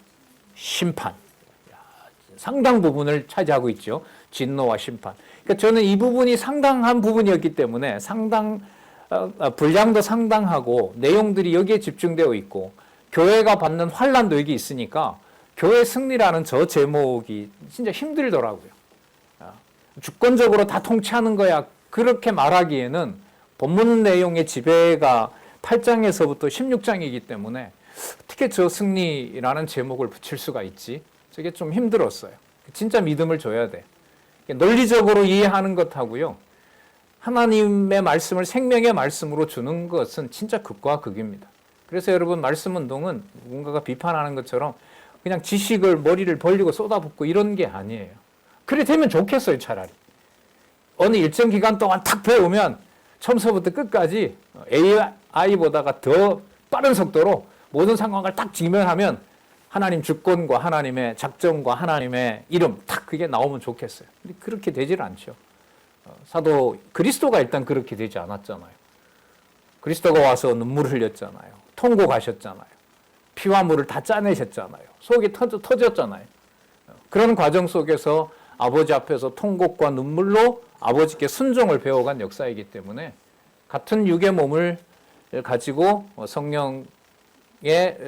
심판. 상당 부분을 차지하고 있죠. 진노와 심판. 그러니까 저는 이 부분이 상당한 부분이었기 때문에 분량도 상당하고 내용들이 여기에 집중되어 있고 교회가 받는 환난도 여기 있으니까 교회 승리라는 저 제목이 진짜 힘들더라고요. 주권적으로 다 통치하는 거야, 그렇게 말하기에는 본문 내용의 지배가 8장에서부터 16장이기 때문에 어떻게 저 승리라는 제목을 붙일 수가 있지? 저게 좀 힘들었어요. 진짜 믿음을 줘야 돼. 논리적으로 이해하는 것하고요, 하나님의 말씀을 생명의 말씀으로 주는 것은 진짜 극과 극입니다. 그래서 여러분, 말씀 운동은 누군가가 비판하는 것처럼 그냥 지식을 머리를 벌리고 쏟아붓고 이런 게 아니에요. 그래 되면 좋겠어요. 차라리 어느 일정 기간 동안 탁 배우면 처음서부터 끝까지 AI보다가 더 빠른 속도로 모든 상황을 딱 직면하면 하나님 주권과 하나님의 작정과 하나님의 이름 딱 그게 나오면 좋겠어요. 근데 그렇게 되질 않죠. 사도 그리스도가 일단 그렇게 되지 않았잖아요. 그리스도가 와서 눈물을 흘렸잖아요. 통곡하셨잖아요. 피와 물을 다 짜내셨잖아요. 속이 터졌잖아요. 그런 과정 속에서 아버지 앞에서 통곡과 눈물로 아버지께 순종을 배워간 역사이기 때문에 같은 육의 몸을 가지고 성령의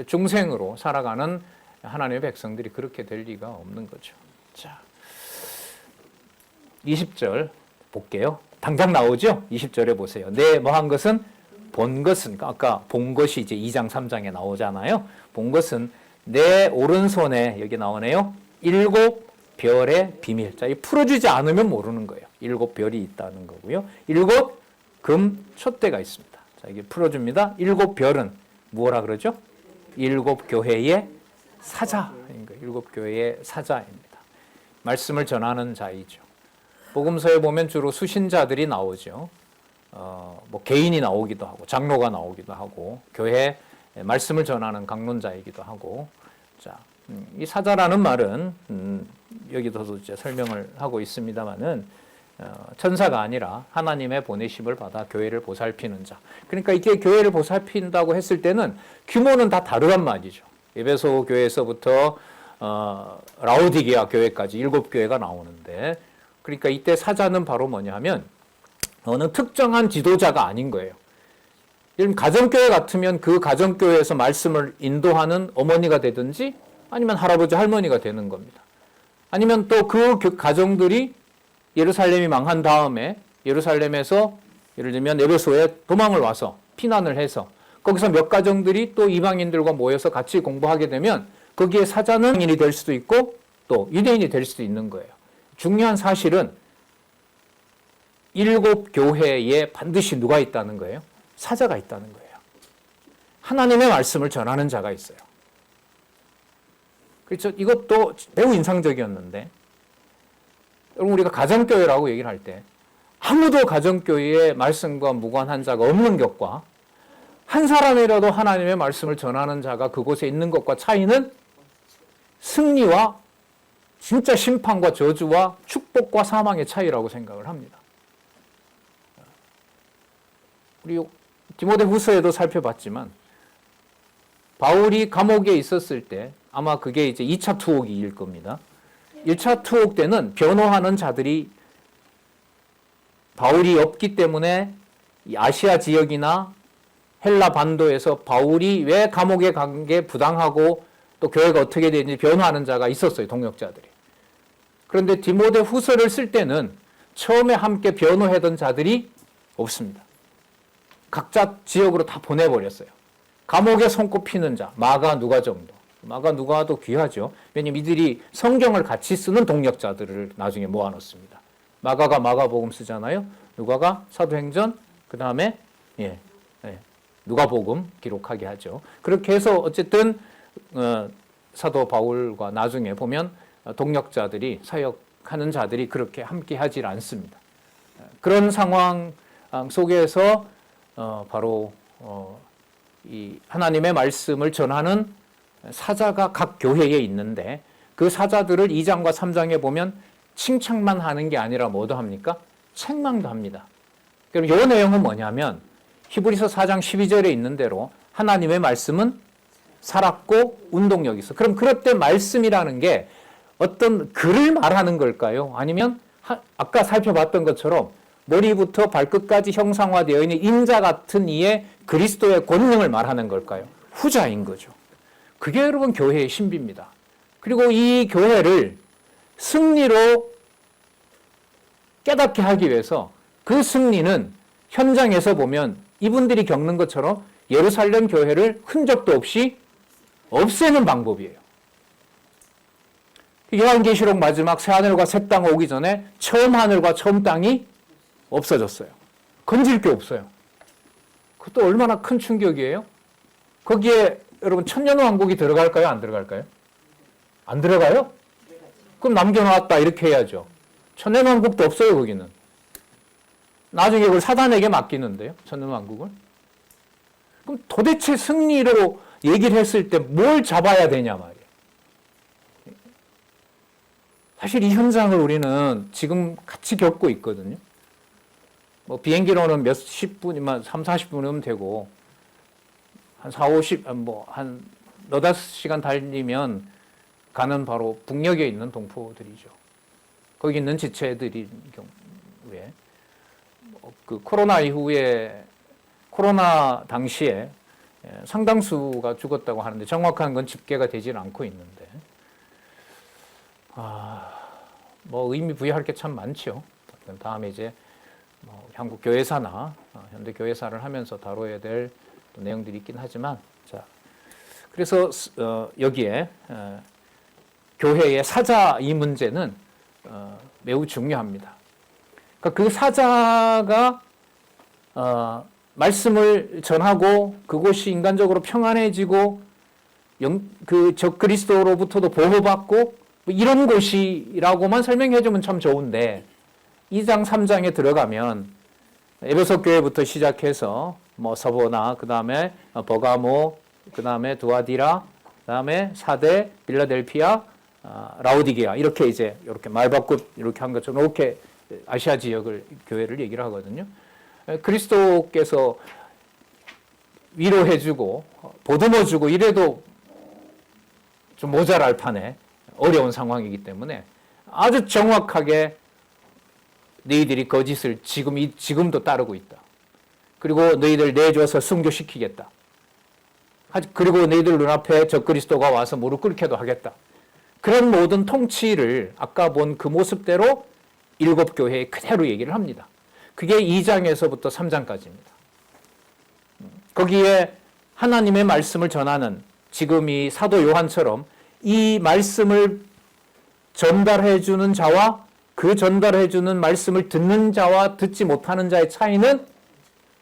중생으로 살아가는 하나님의 백성들이 그렇게 될 리가 없는 거죠. 자, 20절 볼게요. 당장 나오죠? 20절에 보세요. 내 뭐 한 것은 본 것은, 아까 본 것이 이제 2장 3장에 나오잖아요. 본 것은 내 오른손에, 여기 나오네요, 7 별의 비밀. 자, 이 풀어주지 않으면 모르는 거예요. 7 별이 있다는 거고요. 7 금 촛대가 있습니다. 자, 이게 풀어줍니다. 7 별은 뭐라 그러죠? 7 교회의 사자인 거예요. 7 교회의 사자입니다. 말씀을 전하는 자이죠. 복음서에 보면 주로 수신자들이 나오죠. 뭐 개인이 나오기도 하고 장로가 나오기도 하고 교회 말씀을 전하는 강론자이기도 하고. 자, 이 사자라는 말은 여기서도 이제 설명을 하고 있습니다만은 천사가 아니라 하나님의 보내심을 받아 교회를 보살피는 자. 그러니까 이게 교회를 보살핀다고 했을 때는 규모는 다 다르단 말이죠. 에베소 교회에서부터 라오디게아 교회까지 7 교회가 나오는데, 그러니까 이때 사자는 바로 뭐냐 하면 어느 특정한 지도자가 아닌 거예요. 예를 가정교회 같으면 그 가정교회에서 말씀을 인도하는 어머니가 되든지 아니면 할아버지 할머니가 되는 겁니다. 아니면 또 그 가정들이 예루살렘이 망한 다음에 예루살렘에서 예를 들면 에베소에 도망을 와서 피난을 해서 거기서 몇 가정들이 또 이방인들과 모여서 같이 공부하게 되면 거기에 사자는 유대인이 될 수도 있고 또 유대인이 될 수도 있는 거예요. 중요한 사실은 7 교회에 반드시 누가 있다는 거예요? 사자가 있다는 거예요. 하나님의 말씀을 전하는 자가 있어요. 그렇죠? 이것도 매우 인상적이었는데, 여러분, 우리가 가정교회라고 얘기를 할 때 아무도 가정교회의 말씀과 무관한 자가 없는 것과 한 사람이라도 하나님의 말씀을 전하는 자가 그곳에 있는 것과 차이는 승리와 진짜 심판과 저주와 축복과 사망의 차이라고 생각을 합니다. 우리 디모데 후서에도 살펴봤지만 바울이 감옥에 있었을 때 아마 그게 이제 2차 투옥일 겁니다. 1차 투옥 때는 변호하는 자들이 바울이 없기 때문에 아시아 지역이나 헬라 반도에서 바울이 왜 감옥에 간 게 부당하고 또 교회가 어떻게 되는지 변호하는 자가 있었어요. 동역자들이. 그런데 디모데 후서를 쓸 때는 처음에 함께 변호하던 자들이 없습니다. 각자 지역으로 다 보내버렸어요. 감옥에 손꼽히는 자, 마가, 누가 정도. 마가, 누가도 귀하죠. 왜냐하면 이들이 성경을 같이 쓰는 동역자들을 나중에 모아놓습니다. 마가가 마가복음 쓰잖아요. 누가가 사도행전, 그 다음에 누가복음 기록하게 하죠. 그렇게 해서 어쨌든 사도 바울과 나중에 보면 동역자들이, 사역하는 자들이 그렇게 함께 하질 않습니다. 그런 상황 속에서 바로 이 하나님의 말씀을 전하는 사자가 각 교회에 있는데, 그 사자들을 2장과 3장에 보면 칭찬만 하는 게 아니라 뭐도 합니까? 책망도 합니다. 그럼 이 내용은 뭐냐면 히브리서 4장 12절에 있는 대로 하나님의 말씀은 살았고 운동력이 있어. 그럼 그럴 때 말씀이라는 게 어떤 글을 말하는 걸까요? 아니면 아까 살펴봤던 것처럼 머리부터 발끝까지 형상화되어 있는 인자 같은 이의 그리스도의 권능을 말하는 걸까요? 후자인 거죠. 그게 여러분 교회의 신비입니다. 그리고 이 교회를 승리로 깨닫게 하기 위해서 그 승리는 현장에서 보면 이분들이 겪는 것처럼 예루살렘 교회를 흔적도 없이 없애는 방법이에요. 요한계시록 마지막 새 하늘과 새 땅 오기 전에 처음 하늘과 처음 땅이 없어졌어요. 건질 게 없어요. 그것도 얼마나 큰 충격이에요? 거기에 여러분 천년왕국이 들어갈까요? 안 들어갈까요? 안 들어가요? 그럼 남겨놨다 이렇게 해야죠. 천년왕국도 없어요. 거기는. 나중에 그걸 사단에게 맡기는데요. 천년왕국을. 그럼 도대체 승리로 얘기를 했을 때 뭘 잡아야 되냐 말이에요. 사실 이 현상을 우리는 지금 같이 겪고 있거든요. 뭐 비행기로는 몇십 분이면 3, 40분이면 되고 한 4, 50, 한 너다섯 시간 달리면 가는 바로 북녘에 있는 동포들이죠. 거기 있는 지체들이 경우에 그 코로나 이후에 코로나 당시에 상당수가 죽었다고 하는데 정확한 건 집계가 되지는 않고 있는데 뭐 의미 부여할 게 참 많죠. 다음에 이제 뭐 한국 교회사나 현대 교회사를 하면서 다뤄야 될 내용들이 있긴 하지만 자 그래서 여기에 교회의 사자 이 문제는 매우 중요합니다. 그러니까 그 사자가 말씀을 전하고 그곳이 인간적으로 평안해지고 그 적그리스도로부터도 보호받고 뭐 이런 곳이라고만 설명해주면 참 좋은데 2장 3장에 들어가면 에베소 교회부터 시작해서 뭐 서보나 그 다음에 버가모 그 다음에 두아디라 그 다음에 사대 빌라델피아 라오디게아 이렇게 이제 이렇게 말바꿈 이렇게 한 것처럼 이렇게 아시아 지역을 교회를 얘기를 하거든요. 그리스도께서 위로해주고 보듬어주고 이래도 좀 모자랄 판에 어려운 상황이기 때문에 아주 정확하게 너희들이 거짓을 지금도 따르고 있다. 그리고 너희들 내줘서 순교시키겠다. 그리고 너희들 눈앞에 적그리스도가 와서 무릎 꿇게도 하겠다. 그런 모든 통치를 아까 본 그 모습대로 일곱 교회에 그대로 얘기를 합니다. 그게 2장에서부터 3장까지입니다. 거기에 하나님의 말씀을 전하는 지금 이 사도 요한처럼 이 말씀을 전달해 주는 자와 그 전달해 주는 말씀을 듣는 자와 듣지 못하는 자의 차이는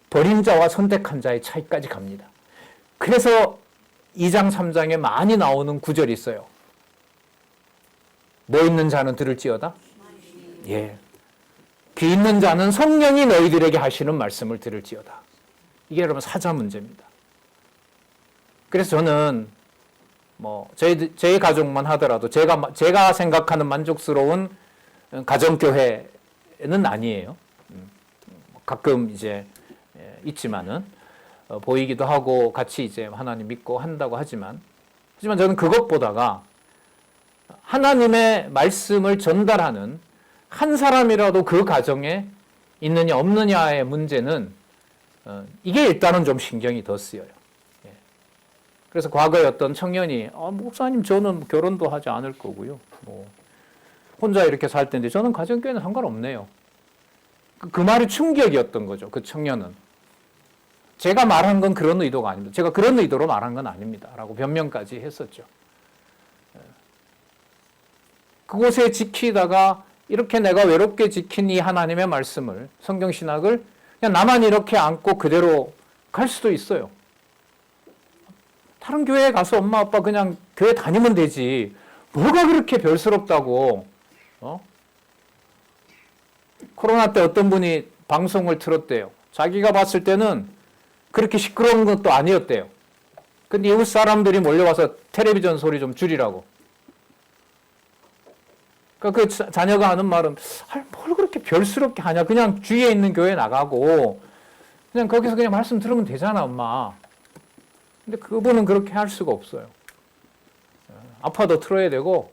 버린 자와 선택한 자의 차이까지 갑니다. 그래서 2장 3장에 많이 나오는 구절이 있어요. 뭐 있는 자는 들을지어다? 예. 귀 있는 자는 성령이 너희들에게 하시는 말씀을 들을지어다. 이게 여러분 사자 문제입니다. 그래서 저는 뭐 저희 가족만 하더라도 제가 생각하는 만족스러운 가정교회는 아니에요. 가끔 이제 있지만은 보이기도 하고 같이 이제 하나님 믿고 한다고 하지만 저는 그것보다가 하나님의 말씀을 전달하는 한 사람이라도 그 가정에 있느냐 없느냐의 문제는 이게 일단은 좀 신경이 더 쓰여요. 그래서 과거에 어떤 청년이 목사님 저는 결혼도 하지 않을 거고요. 뭐 혼자 이렇게 살 텐데 저는 가정교회는 상관없네요. 그 말이 충격이었던 거죠. 그 청년은. 제가 말한 건 그런 의도가 아닙니다. 제가 그런 의도로 말한 건 아닙니다. 라고 변명까지 했었죠. 그곳에 지키다가 이렇게 내가 외롭게 지킨 이 하나님의 말씀을 성경신학을 그냥 나만 이렇게 안고 그대로 갈 수도 있어요. 다른 교회에 가서 엄마 아빠 그냥 교회 다니면 되지. 뭐가 그렇게 별스럽다고. 코로나 때 어떤 분이 방송을 틀었대요. 자기가 봤을 때는 그렇게 시끄러운 것도 아니었대요. 근데 이웃 사람들이 몰려와서 텔레비전 소리 좀 줄이라고. 그 자녀가 하는 말은 뭘 그렇게 별스럽게 하냐. 그냥 주위에 있는 교회 나가고 그냥 거기서 그냥 말씀 들으면 되잖아 엄마. 근데 그분은 그렇게 할 수가 없어요. 아파도 틀어야 되고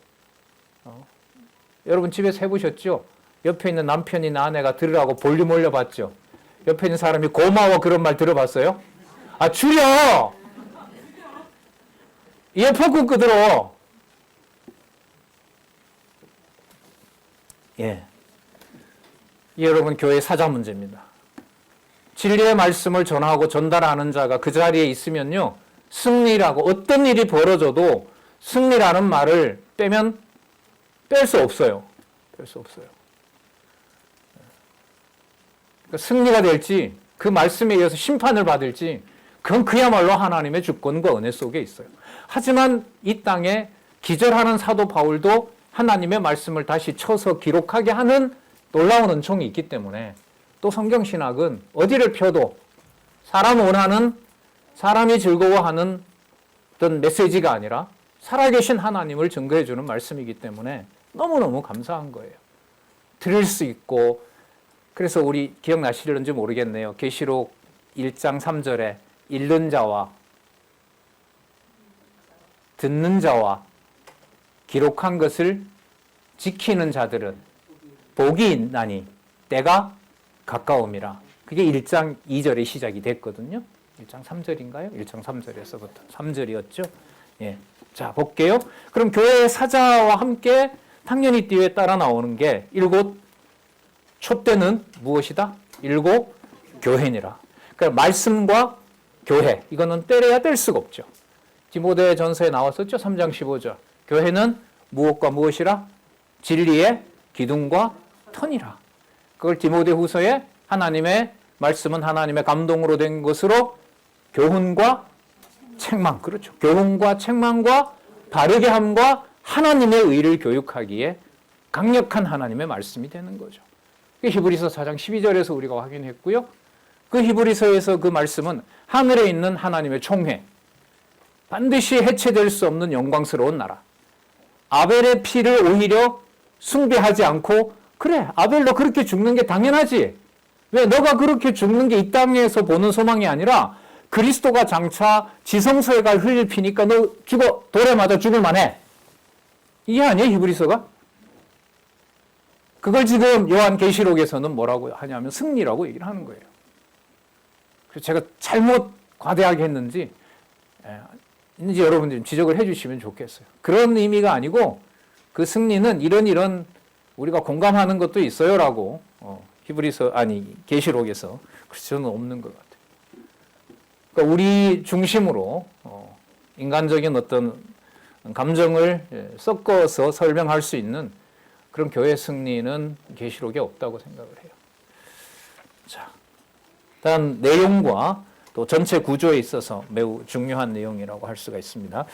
여러분 집에서 해보셨죠? 옆에 있는 남편이나 아내가 들으라고 볼륨 올려봤죠? 옆에 있는 사람이 고마워 그런 말 들어봤어요? 줄여! 이어폰 끄들어. 예. 이 여러분 교회의 사자 문제입니다. 진리의 말씀을 전하고 전달하는 자가 그 자리에 있으면요. 승리라고 어떤 일이 벌어져도 승리라는 말을 빼면 뺄 수 없어요. 뺄 수 없어요. 그러니까 승리가 될지 그 말씀에 의해서 심판을 받을지 그건 그야말로 하나님의 주권과 은혜 속에 있어요. 하지만 이 땅에 기절하는 사도 바울도 하나님의 말씀을 다시 쳐서 기록하게 하는 놀라운 은총이 있기 때문에 또 성경신학은 어디를 펴도 사람 원하는, 사람이 즐거워하는 어떤 메시지가 아니라 살아계신 하나님을 증거해주는 말씀이기 때문에 너무너무 감사한 거예요. 들을 수 있고, 그래서 우리 기억나시는지 모르겠네요. 계시록 1장 3절에 읽는 자와 듣는 자와 기록한 것을 지키는 자들은 복이 있나니 때가 가까움이라. 그게 1장 2절의 시작이 됐거든요. 1장 3절인가요? 1장 3절에서부터 3절이었죠. 예. 자, 볼게요. 그럼 교회의 사자와 함께 당연히 띠에 따라 나오는 게 일곱 촛대는 무엇이다? 일곱 교회니라. 그러니까 말씀과 교회, 이거는 떼려야 뗄 수가 없죠. 디모데 전서에 나왔었죠. 3장 15절. 교회는 무엇과 무엇이라? 진리의 기둥과 터니라. 그걸 디모데 후서에 하나님의 말씀은 하나님의 감동으로 된 것으로 교훈과 책망, 그렇죠. 교훈과 책망과 바르게 함과 하나님의 의를 교육하기에 강력한 하나님의 말씀이 되는 거죠. 히브리서 4장 12절에서 우리가 확인했고요. 그 히브리서에서 그 말씀은 하늘에 있는 하나님의 총회, 반드시 해체될 수 없는 영광스러운 나라, 아벨의 피를 오히려 숭배하지 않고, 그래, 아벨도 그렇게 죽는 게 당연하지. 왜 너가 그렇게 죽는 게 이 땅에서 보는 소망이 아니라 그리스도가 장차 지성소에 갈 흘릴 피니까 너 죽어, 돌에 맞아 죽을 만해. 이게 아니에요, 히브리서가? 그걸 지금 요한계시록에서는 뭐라고 하냐면 승리라고 얘기를 하는 거예요. 그래서 제가 잘못 과대하게 했는지 이제 여러분들이 지적을 해주시면 좋겠어요. 그런 의미가 아니고 그 승리는 이런 우리가 공감하는 것도 있어요라고 히브리서 계시록에서 그렇지는 없는 것 같아요. 그러니까 우리 중심으로 인간적인 어떤 감정을 섞어서 설명할 수 있는 그런 교회 승리는 계시록에 없다고 생각을 해요. 자, 일단 내용과 또 전체 구조에 있어서 매우 중요한 내용이라고 할 수가 있습니다.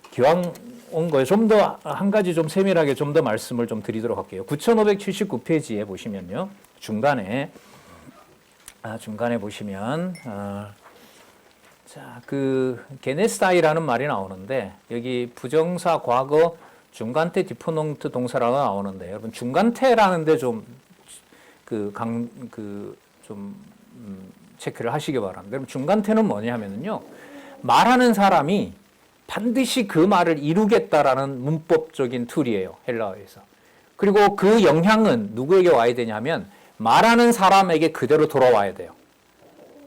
기왕 온 거에 좀 더 한 가지 좀 세밀하게 좀 더 말씀을 좀 드리도록 할게요. 9579페이지에 보시면요. 중간에 보시면 자, 그 게네스타이라는 말이 나오는데 여기 부정사 과거 중간태 디포넌트 동사라고 나오는데 여러분 중간태라는데 좀 체크를 하시기 바랍니다. 그럼 중간태는 뭐냐면요, 말하는 사람이 반드시 그 말을 이루겠다라는 문법적인 툴이에요, 헬라어에서. 그리고 그 영향은 누구에게 와야 되냐면 말하는 사람에게 그대로 돌아와야 돼요.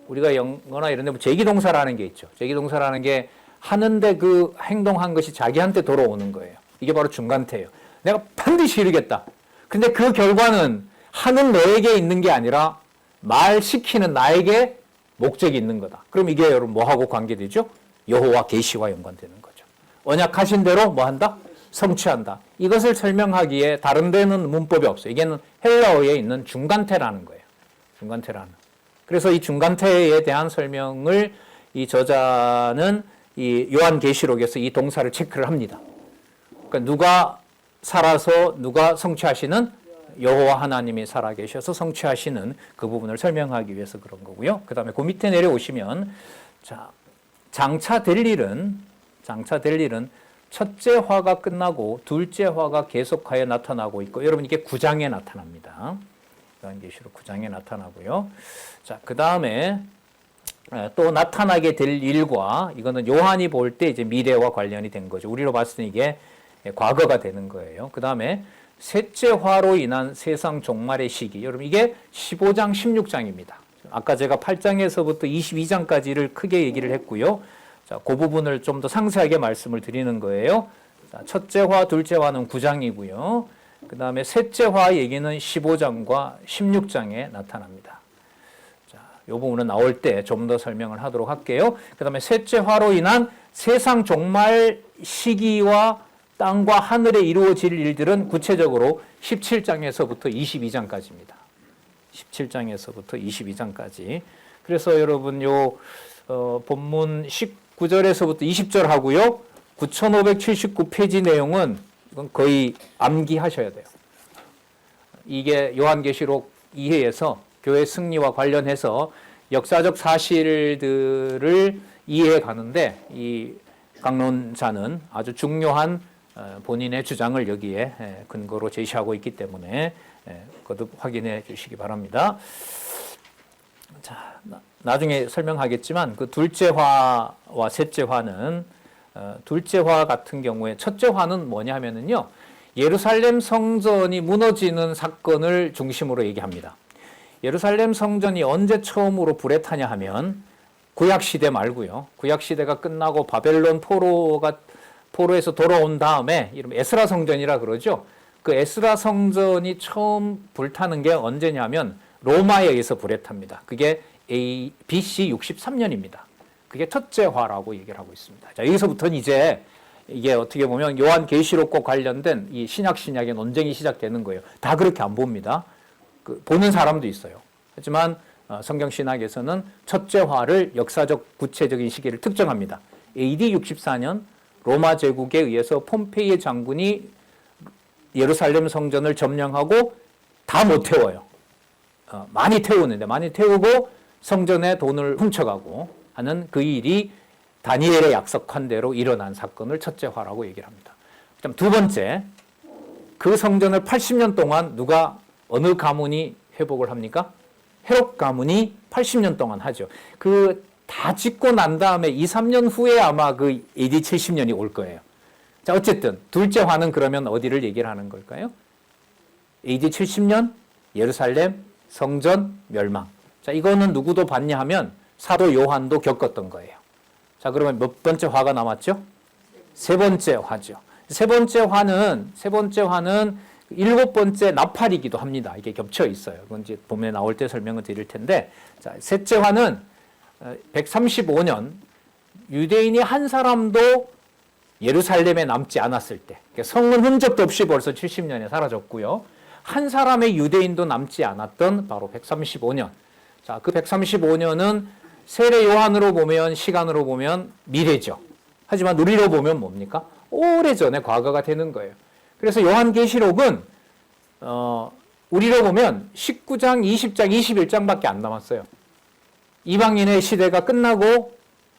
우리가 영어나 이런 데 제기동사라는 게 있죠. 제기동사라는 게 하는데 그 행동한 것이 자기한테 돌아오는 거예요. 이게 바로 중간태예요. 내가 반드시 이루겠다. 근데 그 결과는 하는 너에게 있는 게 아니라 말시키는 나에게 목적이 있는 거다. 그럼 이게 여러분 뭐하고 관계되죠? 여호와 계시와 연관되는 거죠. 언약하신 대로 뭐한다? 성취한다. 이것을 설명하기에 다른 데는 문법이 없어요. 이게는 헬라어에 있는 중간태라는 거예요. 중간태라는. 그래서 이 중간태에 대한 설명을 이 저자는 이 요한계시록에서 이 동사를 체크를 합니다. 그러니까 누가 살아서 누가 성취하시는? 여호와 하나님이 살아계셔서 성취하시는 그 부분을 설명하기 위해서 그런 거고요. 그 다음에 그 밑에 내려오시면 자, 장차 될 일은 첫째 화가 끝나고 둘째 화가 계속하여 나타나고 있고, 여러분 이게 9장에 나타납니다. 요한계시록 9장에 나타나고요. 자, 그 다음에 또 나타나게 될 일과, 이거는 요한이 볼 때 이제 미래와 관련이 된 거죠. 우리로 봤을 때 이게 과거가 되는 거예요. 그 다음에 셋째 화로 인한 세상 종말의 시기. 여러분 이게 15장, 16장입니다. 아까 제가 8장에서부터 22장까지를 크게 얘기를 했고요. 자, 그 부분을 좀 더 상세하게 말씀을 드리는 거예요. 자, 첫째 화, 둘째 화는 9장이고요. 그 다음에 셋째 화 얘기는 15장과 16장에 나타납니다. 자, 이 부분은 나올 때 좀 더 설명을 하도록 할게요. 그 다음에 셋째 화로 인한 세상 종말 시기와 땅과 하늘에 이루어질 일들은 구체적으로 17장에서부터 22장까지입니다. 17장에서부터 22장까지. 그래서 여러분 본문 19절에서부터 20절 하고요. 9579페이지 내용은 이건 거의 암기하셔야 돼요. 이게 요한계시록 2회에서 교회 승리와 관련해서 역사적 사실들을 이해해 가는데 이 강론자는 아주 중요한 본인의 주장을 여기에 근거로 제시하고 있기 때문에 거듭 확인해 주시기 바랍니다. 자, 나중에 설명하겠지만 그 둘째 화와 셋째 화는 둘째 화 같은 경우에 첫째 화는 뭐냐 하면은요. 예루살렘 성전이 무너지는 사건을 중심으로 얘기합니다. 예루살렘 성전이 언제 처음으로 불에 타냐 하면 구약시대 말고요. 구약시대가 끝나고 바벨론 포로에서 돌아온 다음에 이름 에스라 성전이라 그러죠. 그 에스라 성전이 처음 불타는 게 언제냐면 로마에 의해서 불에 탑니다. 그게 BC 63년입니다. 그게 첫째 화라고 얘기를 하고 있습니다. 자, 여기서부터는 이제 이게 어떻게 보면 요한계시록과 관련된 이 신약의 논쟁이 시작되는 거예요. 다 그렇게 안 봅니다. 보는 사람도 있어요. 하지만 성경신학에서는 첫째 화를 역사적 구체적인 시기를 특정합니다. AD 64년 로마 제국에 의해서 폼페이 장군이 예루살렘 성전을 점령하고 다 못 태워요. 많이 태우는데 많이 태우고 성전에 돈을 훔쳐가고 하는 그 일이 다니엘의 약속한 대로 일어난 사건을 첫째 화라고 얘기를 합니다. 그다음 두 번째, 그 성전을 80년 동안 어느 가문이 회복을 합니까? 헤롯 가문이 80년 동안 하죠. 다 짓고 난 다음에 2, 3년 후에 아마 그 AD 70년이 올 거예요. 자, 어쨌든 둘째 화는 그러면 어디를 얘기를 하는 걸까요? AD 70년 예루살렘 성전 멸망. 자, 이거는 누구도 봤냐 하면 사도 요한도 겪었던 거예요. 자, 그러면 몇 번째 화가 남았죠? 세 번째 화죠. 세 번째 화는 일곱 번째 나팔이기도 합니다. 이게 겹쳐 있어요. 그건 이제 본문에 나올 때 설명을 드릴 텐데, 자, 셋째 화는 135년 유대인이 한 사람도 예루살렘에 남지 않았을 때, 성은 흔적도 없이 벌써 70년에 사라졌고요. 한 사람의 유대인도 남지 않았던 바로 135년. 자, 그 135년은 세례 요한으로 보면 시간으로 보면 미래죠. 하지만 우리로 보면 뭡니까? 오래전의 과거가 되는 거예요. 그래서 요한계시록은 우리로 보면 19장, 20장, 21장밖에 안 남았어요. 이방인의 시대가 끝나고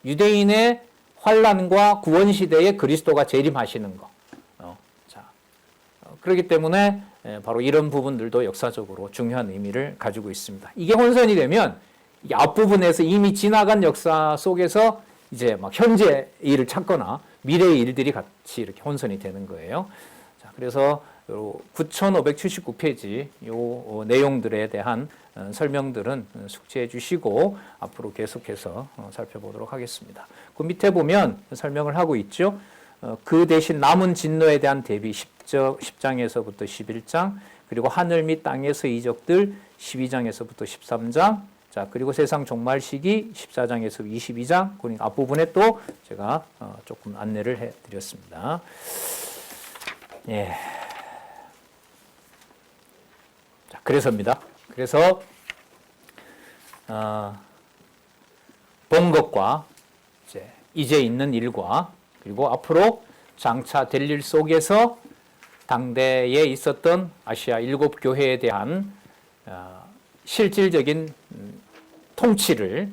유대인의 환란과 구원 시대에 그리스도가 재림하시는 거. 그렇기 때문에 바로 이런 부분들도 역사적으로 중요한 의미를 가지고 있습니다. 이게 혼선이 되면 이 앞부분에서 이미 지나간 역사 속에서 이제 막 현재 일을 찾거나 미래의 일들이 같이 이렇게 혼선이 되는 거예요. 자, 그래서 9579페이지 요 내용들에 대한 설명들은 숙지해 주시고 앞으로 계속해서 살펴보도록 하겠습니다. 그 밑에 보면 설명을 하고 있죠. 그 대신 남은 진노에 대한 대비 10장에서부터 11장, 그리고 하늘 및 땅에서 이적들 12장에서부터 13장, 자, 그리고 세상 종말 시기 14장에서 22장, 그러니까 앞부분에 또 제가 조금 안내를 해 드렸습니다. 예. 자, 그래서입니다. 그래서 본 것과 이제 있는 일과 그리고 앞으로 장차 될 일 속에서 당대에 있었던 아시아 7교회에 대한 실질적인 통치를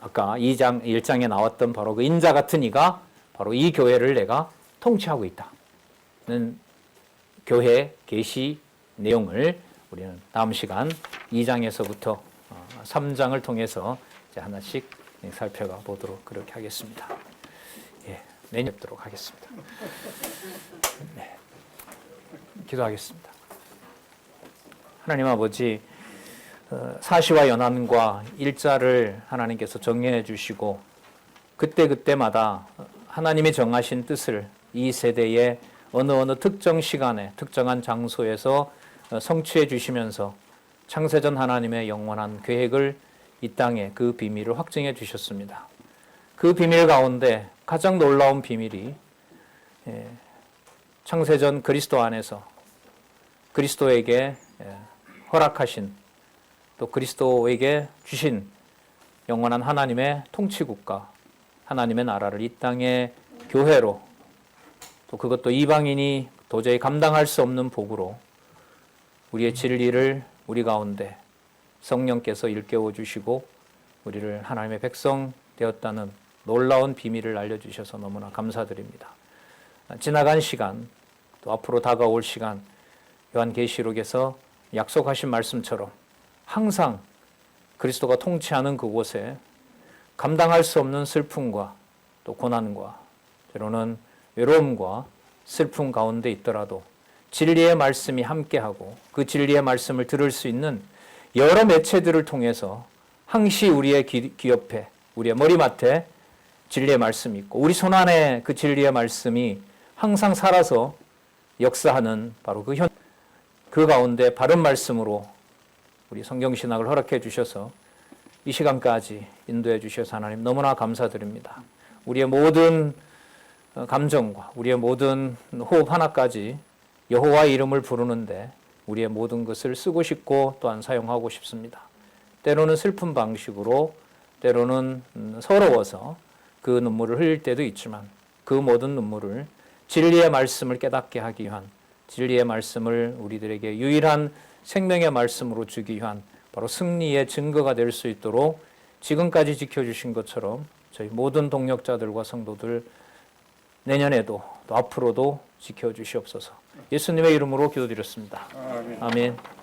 아까 2장 1장에 나왔던 바로 그 인자 같은 이가 바로 이 교회를 내가 통치하고 있다는 교회 계시 내용을 우리는 다음 시간 2장에서부터 3장을 통해서 이제 하나씩 살펴가 보도록 그렇게 하겠습니다. 예, 내년 뵙도록 하겠습니다. 네, 기도하겠습니다. 하나님 아버지, 사시와 연한과 일자를 하나님께서 정해 주시고 그때그때마다 하나님이 정하신 뜻을 이 세대의 어느 특정 시간에 특정한 장소에서 성취해 주시면서 창세전 하나님의 영원한 계획을 이 땅에 그 비밀을 확증해 주셨습니다. 그 비밀 가운데 가장 놀라운 비밀이 창세전 그리스도 안에서 그리스도에게 허락하신 또 그리스도에게 주신 영원한 하나님의 통치국가, 하나님의 나라를 이 땅의 교회로, 또 그것도 이방인이 도저히 감당할 수 없는 복으로 우리의 진리를 우리 가운데 성령께서 일깨워 주시고 우리를 하나님의 백성 되었다는 놀라운 비밀을 알려주셔서 너무나 감사드립니다. 지나간 시간, 또 앞으로 다가올 시간, 요한계시록에서 약속하신 말씀처럼 항상 그리스도가 통치하는 그곳에 감당할 수 없는 슬픔과 또 고난과 때로는 외로움과 슬픔 가운데 있더라도 진리의 말씀이 함께하고 그 진리의 말씀을 들을 수 있는 여러 매체들을 통해서 항시 우리의 귀 옆에, 우리의 머리맡에 진리의 말씀이 있고 우리 손안에 그 진리의 말씀이 항상 살아서 역사하는 바로 그 가운데 바른 말씀으로 우리 성경신학을 허락해 주셔서 이 시간까지 인도해 주셔서 하나님 너무나 감사드립니다. 우리의 모든 감정과 우리의 모든 호흡 하나까지 여호와의 이름을 부르는데 우리의 모든 것을 쓰고 싶고 또한 사용하고 싶습니다. 때로는 슬픈 방식으로, 때로는 서러워서 그 눈물을 흘릴 때도 있지만 그 모든 눈물을 진리의 말씀을 깨닫게 하기 위한, 진리의 말씀을 우리들에게 유일한 생명의 말씀으로 주기 위한 바로 승리의 증거가 될 수 있도록 지금까지 지켜주신 것처럼 저희 모든 동역자들과 성도들 내년에도 또 앞으로도 지켜주시옵소서. 예수님의 이름으로 기도드렸습니다. 아멘.